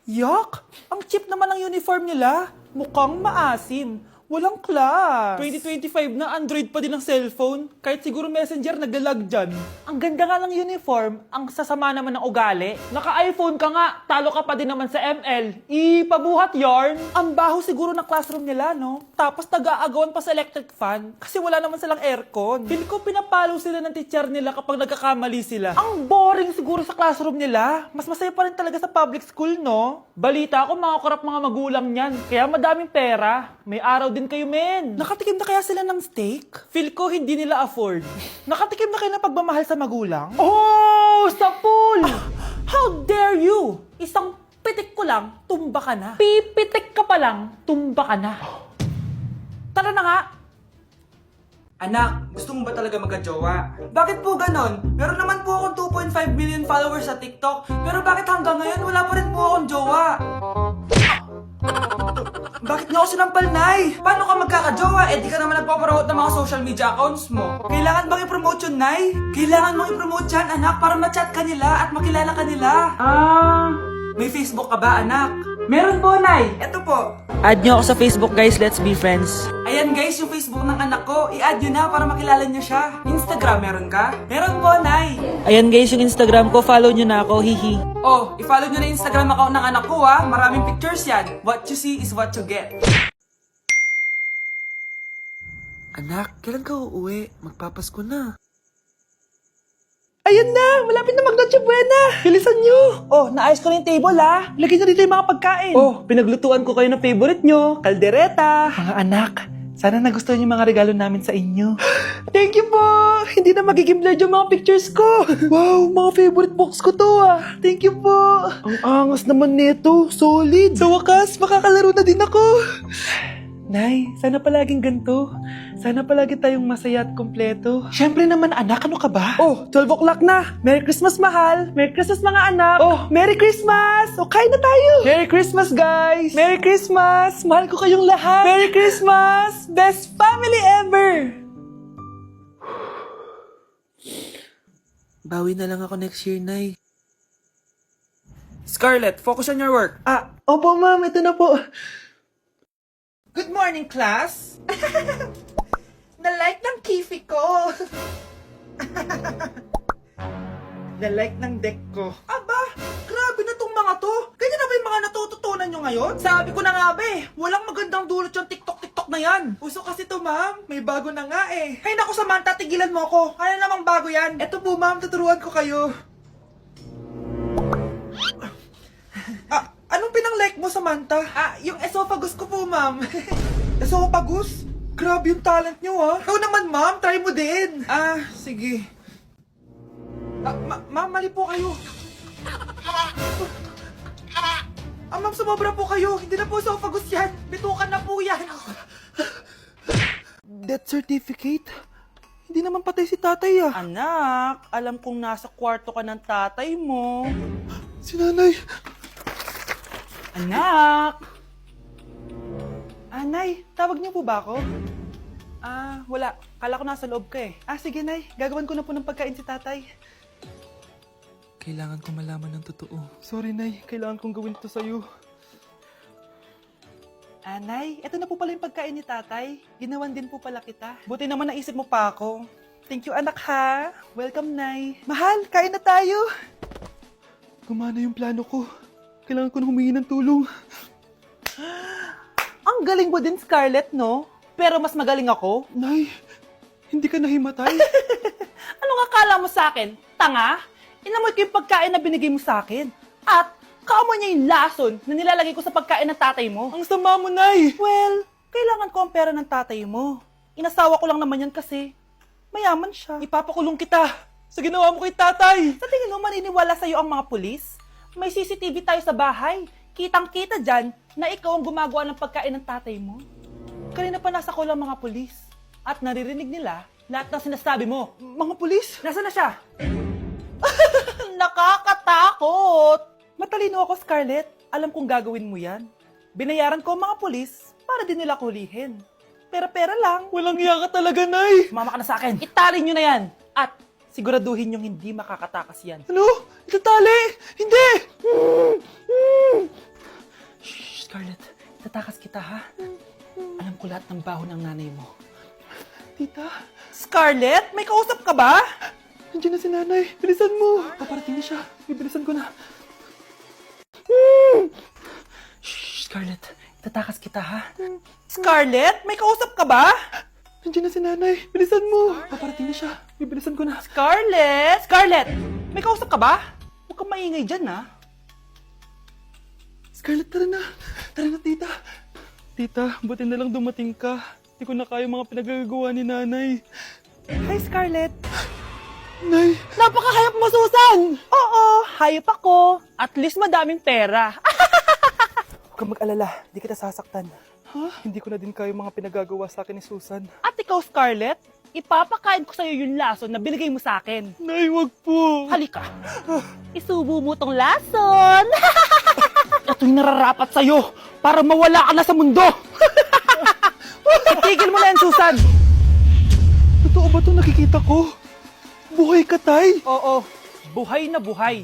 Yuck! Ang cheap naman ng uniform nila. Mukhang maasim. Walang class. 2025 na, Android pa din ang cellphone. Kahit siguro Messenger naglalag dyan. Ang ganda nga ng uniform, ang sasama naman ng ugali. Naka-iPhone ka nga, talo ka pa din naman sa ML. Ipabuhat yarn. Ang baho siguro ng classroom nila, no? Tapos nag-aagawan pa sa electric fan kasi wala naman silang aircon. Feel ko pinapalo sila ng teacher nila kapag nagkakamali sila. Ang boring siguro sa classroom nila. Mas masaya pa rin talaga sa public school, no? Balita ko, mga korap mga magulang niyan. Kaya madaming pera. May araw din kayo, men. Nakatikim na kaya sila ng steak? Feel ko hindi nila afford. Nakatikim na kayo ng pagmamahal sa magulang? Oh! Sa pool! How dare you? Isang pitik ko lang, tumba ka na. Pipitik ka pa lang, tumba ka na. Tara na nga. Anak, gusto mo ba talaga magka-jowa? Bakit po ganon? Meron naman po akong 2.5 million followers sa TikTok, pero bakit hanggang ngayon wala pa rin po akong jowa? Bakit niyo ako sinampal, Nay? Paano ka magkaka-jowa? Eh di ka naman nagpapromote ng mga social media accounts mo. Kailangan bang i-promote yun, Nay? Kailangan mong i-promote yan, anak, para ma-chat ka nila at makilala ka nila. May Facebook ka ba, anak? Meron po, Nay. Eto po. Add nyo ako sa Facebook, guys. Let's be friends. Ayan guys, yung Facebook ng anak ko. I-add nyo na para makilala nyo siya. Instagram, meron ka? Meron po, Nay. Ayan, guys, yung Instagram ko. Follow nyo na ako. Hihi. Oh, i-follow nyo na yung Instagram account ng anak ko ha. Maraming pictures yan. What you see is what you get. Anak, kailan ka uuwi? Magpapasko na. Ayan na! Malapit na mag-Noche Buena! Bilisan nyo! Oh, naayos ko na yung table ha! Lagyan nyo dito yung mga pagkain! Oh, pinaglutuan ko kayo ng favorite nyo! Kaldereta! Mga anak, sana nagustuhan yung mga regalo namin sa inyo. Thank you po! Hindi na magiging blurred yung mga pictures ko! Wow, mga favorite box ko to ah! Thank you po! Ang angas naman nito! Solid! Sa wakas, makakalaro na din ako! Nay, sana palaging ganito. Sana palagi tayong masaya at kompleto. Siyempre naman anak, ano ka ba? Oh, 12 o'clock na. Merry Christmas, mahal. Merry Christmas, mga anak. Oh, Merry Christmas. O, kain na tayo. Merry Christmas, guys. Merry Christmas. Mahal ko kayong lahat. Merry Christmas. Best family ever. Bawi na lang ako next year, Nay. Scarlett, focus on your work. Opo, ma'am. Ito na po. Good morning, class. Na-like ng kifi ko. Na-like ng deck ko. Aba, grabe na tong mga to. Ganyan na ba yung mga natututunan nyo ngayon? Sabi ko na nga ba eh, walang magandang dulot yung TikTok na yan. Uso kasi to, ma'am. May bago na nga eh. Hay naku, Samantha, tigilan mo ako. Ano namang bago yan? Eto po, ma'am, tuturuan ko kayo. Anong pinang-like mo, Samantha? Yung esophagus ko po, ma'am. Esophagus? Grabe yung talent nyo, ha? Ikaw naman, ma'am. Try mo din. Sige. Ma'am, mali po kayo. Ma'am, sumobra po kayo. Hindi na po esophagus yan. Bitukan na po yan. Death certificate? Hindi naman patay si tatay, ah. Anak, alam kong nasa kwarto ka ng tatay mo. Si nanay. Anak! Nay, tawag niyo po ba ako? Wala. Kala ko nasa loob ka eh. Sige, Nay. Gagawan ko na po ng pagkain si tatay. Kailangan ko malaman ng totoo. Sorry, Nay. Kailangan kong gawin ito sa'yo. Nay, eto na po pala yung pagkain ni tatay. Ginawan din po pala kita. Buti naman naisip mo pa ako. Thank you, anak, ha. Welcome, Nay. Mahal, kain na tayo. Gumana yung plano ko. Kailangan ko na humingi ng tulong. Ang galing mo din, Scarlett, no? Pero mas magaling ako. Nay, hindi ka nahimatay. Anong akala mo sa akin? Tanga? Inamoy ko yung pagkain na binigay mo sa akin. At kaamoy niya yung lason na nilalagay ko sa pagkain ng tatay mo. Ang sama mo, Nay. Well, kailangan ko ang pera ng tatay mo. Inasawa ko lang naman yan kasi mayaman siya. Ipapakulong kita sa ginawa mo kay tatay. Sa tingin mo, maniniwala sa'yo ang mga pulis? May CCTV tayo sa bahay. Kitang-kita dyan na ikaw ang gumagawa ng pagkain ng tatay mo. Kanina pa nasa kulang mga pulis. At naririnig nila lahat ng sinasabi mo. Mga pulis? Nasaan na siya? Nakakatakot! Matalino ako, Scarlett. Alam kong gagawin mo yan. Binayaran ko ang mga pulis para din nila kulihin. Pera-pera lang. Walang iya ka talaga, Nay. Mama ka na sa akin. Italin nyo na yan. At siguraduhin nyong hindi makakatakas yan. Ano? Itatali? Hindi! Scarlett, tatakas kita ha? Alam ko lahat ng baho ng nanay mo. Tita? Scarlett, may kausap ka ba? Nandiyan na si nanay. Bilisan mo. Paparating na siya. Bibilisan ko na. Shh, Scarlett, tatakas kita ha? Scarlett, may kausap ka ba? Nandiyan na si nanay. Bilisan mo. Paparating na siya. Bibilisan ko na. Scarlett! Scarlett! May kausap ka ba? Huwag kang maingay dyan ha. Scarlett, tara na. Tara na, tita. Tita, buti na lang dumating ka. Hindi ko na kaya mga pinagagawa ni nanay. Hi, Scarlett. Nay. Napakahayap mo, Susan! Oo, hayop ako. At least madaming pera. Huwag kang mag-alala. Hindi kita sasaktan. Ha? Hindi ko na din kaya mga pinagagawa sa akin ni Susan. At ikaw, Scarlett, ipapakain ko sa'yo yung lason na binigay mo sa akin. Nay, wag po. Halika. Isubo mo tong lason. Ito'y nararapat sa'yo para mawala ka na sa mundo. Itigil mo na yan, Susan. Totoo ba itong nakikita ko? Buhay ka, Tay? Oo, buhay na buhay.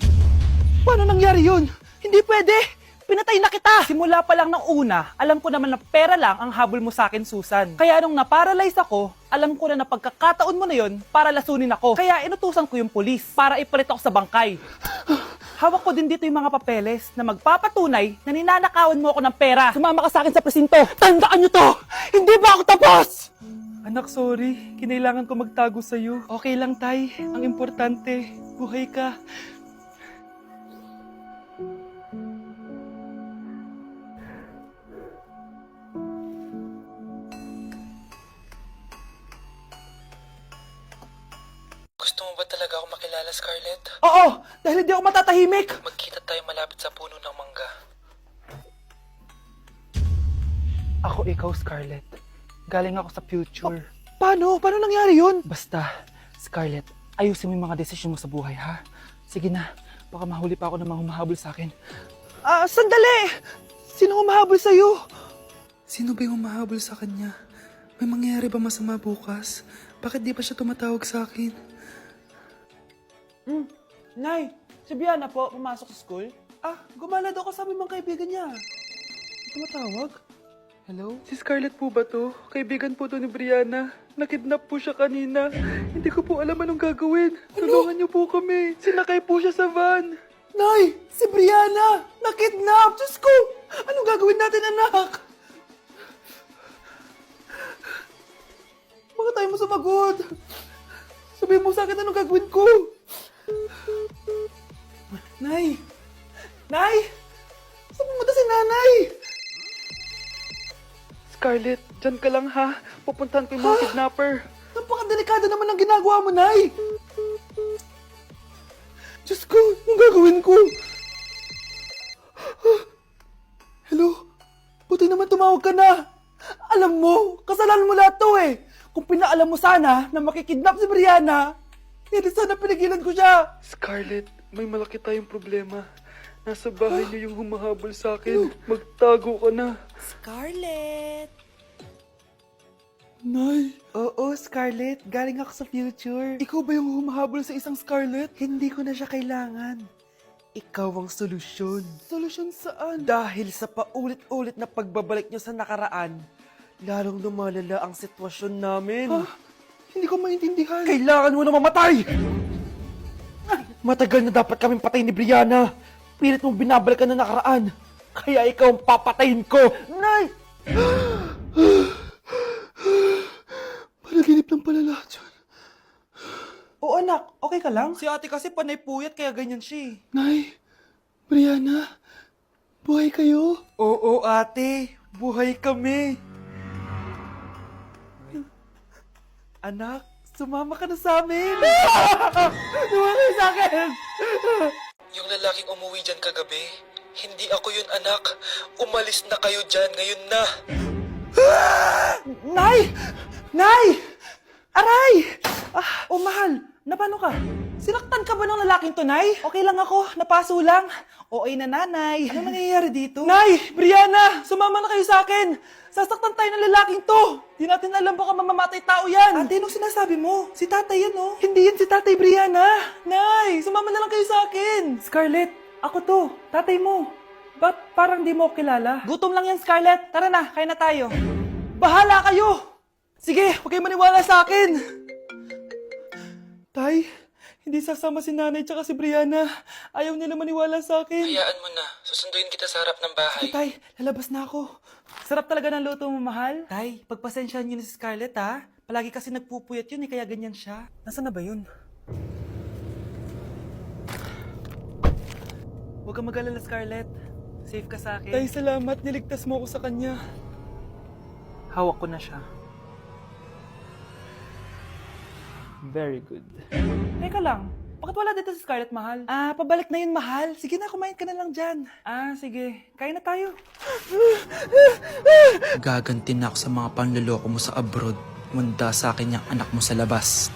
Paano nangyari yun? Hindi pwede. Pinatay na kita. Simula pa lang ng una, alam ko naman na pera lang ang habol mo sa akin, Susan. Kaya nung naparalyze ako, alam ko na na pagkakataon mo na yon para lasunin ako. Kaya inutusan ko yung pulis para ipalit ako sa bangkay. Hawak ko din dito yung mga papeles na magpapatunay na ninanakawan mo ako ng pera. Sumama ka sa akin sa presinto. Tandaan nyo to! Hindi ba ako tapos? Anak, sorry. Kinailangan ko magtago sa'yo. Okay lang, Tay. Ang importante, buhay ka. Gusto mo ba talaga ako makilala, Scarlett? Oo! Dahil hindi ako matatahimik! Magkita tayo malapit sa puno ng mangga. Ako ikaw, Scarlett. Galing ako sa future. Paano? Paano nangyari yun? Basta, Scarlett, ayusin mo yung mga desisyon mo sa buhay, ha? Sige na, baka mahuli pa ako ng mga humahabol sa akin. Sandali! Sino humahabol sa'yo? Sino ba yung humahabol sa kanya? May mangyayari ba masama bukas? Bakit di pa siya tumatawag sa akin? Nay, si Biana po, pumasok sa school? Gumala daw kasama yung mga kaibigan niya. Tumatawag? Hello? Si Scarlett po ba to? Kaibigan po to ni Brianna. Nakidnap po siya kanina. Hindi ko po alam anong gagawin. Tulungan niyo po kami. Sinakay po siya sa van. Nay! Si Brianna! Nakidnap! Diyos ko! Anong gagawin natin, anak? Bakit tayo mo sumagot? Sabihin mo sa akin anong gagawin ko. Nay! Nay! Saan pumunta si nanay? Scarlett, dyan ka lang ha. Pupuntahan ko yung mga kidnapper. Napakadelikado naman ang ginagawa mo, Nay! Diyos ko, anong gagawin ko? Hello? Buti naman tumawag ka na. Alam mo, kasalanan mo lahat to eh. Kung pinaalam mo sana na makikidnap si Brianna, hindi sana pinigilan ko siya. Scarlett, may malaki tayong problema. Nasa bahay niyo yung humahabol sa akin. Magtago ka na. Scarlett! Nay! Oo, Scarlett. Galing ako sa future. Ikaw ba yung humahabol sa isang Scarlett? Hindi ko na siya kailangan. Ikaw ang solusyon. Solusyon saan? Dahil sa paulit-ulit na pagbabalik niyo sa nakaraan, lalong lumalala ang sitwasyon namin. Hindi ko maintindihan. Kailangan mo na mamatay! Matagal na dapat kaming patay ni Brianna. Pilit mong binabalikan na nakaraan. Kaya ikaw ang papatayin ko. Nay! Panaginip lang pala lahat yun. Oo anak, okay ka lang? Si ate kasi panay puyat kaya ganyan siya eh. Nay, Brianna, buhay kayo? Oo ate, buhay kami. Anak, sumama ka na sa amin. Sumama ka sa akin. Yung lalaking umuwi dyan kagabi, hindi ako yun, anak. Umalis na kayo dyan ngayon na. Nay! Nay! Aray! Mahal, na paano ka? Sinaktan ka ba ng lalaking to, Nay? Okay lang ako, napaso lang. Okay na, nanay. Ano nangyayari dito? Nay! Brianna! Sumama na kayo sa akin! Sasaktan tayo ng lalaking to! Di natin alam baka mamamatay tao yan! Ate, anong sinasabi mo? Si tatay yan, oh. Hindi yan si tatay, Brianna! Nay! Sumama na lang kayo sa akin! Scarlett, ako to. Tatay mo. Ba't parang di mo ko kilala? Gutom lang yan, Scarlett. Tara na, kain na tayo. Bahala kayo! Sige, huwag kayong maniwala sa akin! Tay, hindi sasama si nanay tsaka si Brianna. Ayaw nila maniwala sa akin. Hayaan mo na. Susunduin kita sa harap ng bahay. Tay, lalabas na ako. Sarap talaga ng luto mo, mahal. Tay, pagpasensyahan niyo na si Scarlett, ha? Palagi kasi nagpupuyat yun, kaya ganyan siya. Nasaan na ba yun? Huwag kang mag-alala, Scarlett. Safe ka sa akin. Tay, salamat. Niligtas mo ako sa kanya. Hawak ko na siya. Very good. Teka lang. Bakit wala dito si Scarlett, mahal? Pabalik na yun, mahal. Sige na, kumain ka na lang dyan. Sige. Kain na tayo. Gaganti na ako sa mga panluloko mo sa abroad. Manda sa akin yung anak mo sa labas.